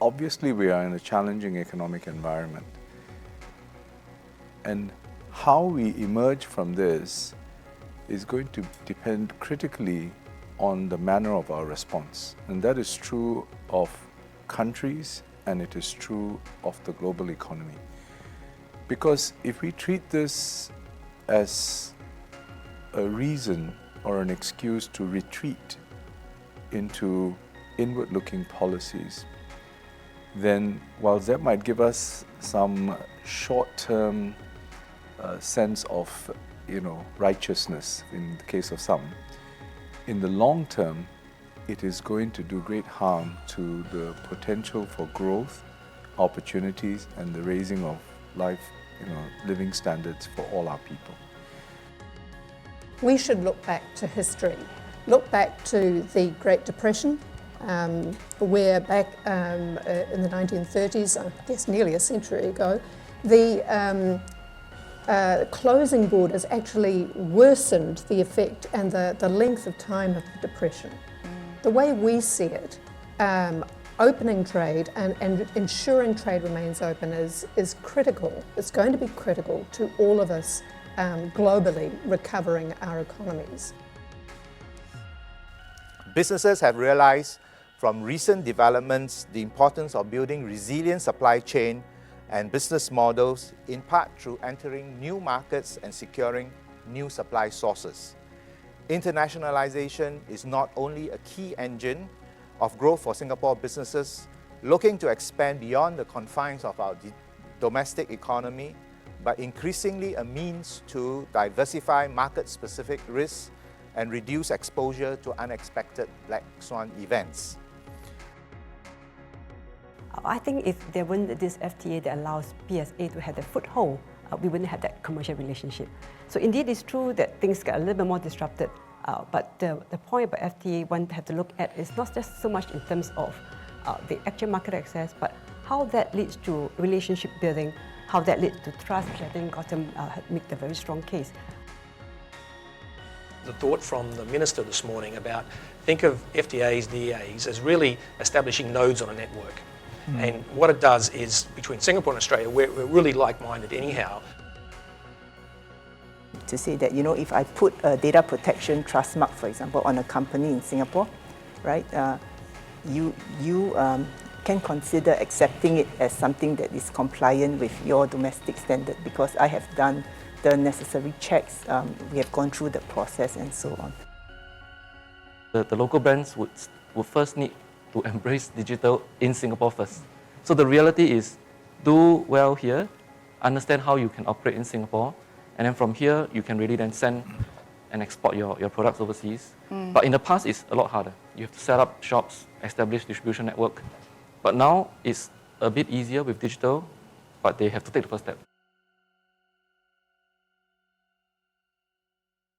obviously we are in a challenging economic environment. And how we emerge from this is going to depend critically on the manner of our response. And that is true of countries, and it is true of the global economy. Because if we treat this as a reason or an excuse to retreat into inward-looking policies, then whilst that might give us some short-term sense of, righteousness in the case of some, in the long term, it is going to do great harm to the potential for growth, opportunities, and the raising of living standards for all our people. We should look back to history, look back to the Great Depression, where back in the 1930s, I guess nearly a century ago, the closing borders actually worsened the effect and the length of time of the Depression. The way we see it, opening trade and ensuring trade remains open is critical. It's going to be critical to all of us globally recovering our economies. Businesses have realized from recent developments the importance of building resilient supply chain and business models, in part through entering new markets and securing new supply sources. Internationalization is not only a key engine of growth for Singapore businesses looking to expand beyond the confines of our domestic economy, but increasingly a means to diversify market-specific risks and reduce exposure to unexpected black swan events. I think if there weren't this FTA that allows PSA to have the foothold, we wouldn't have that commercial relationship. So indeed, it's true that things get a little bit more disrupted, but the point about FTA one have to look at is not just so much in terms of the actual market access, but how that leads to relationship building, how that leads to trust, which I think Gautam had made a very strong case. The thought from the Minister this morning about think of FTAs, DEAs as really establishing nodes on a network. And what it does is, between Singapore and Australia, we're really like-minded anyhow. To say that, if I put a data protection trust mark, for example, on a company in Singapore, right, you can consider accepting it as something that is compliant with your domestic standard because I have done the necessary checks, we have gone through the process and so on. The local brands would first need to embrace digital in Singapore first. So the reality is, do well here, understand how you can operate in Singapore, and then from here, you can really then send and export your products overseas. But in the past, it's a lot harder. You have to set up shops, establish distribution network. But now, it's a bit easier with digital, but they have to take the first step.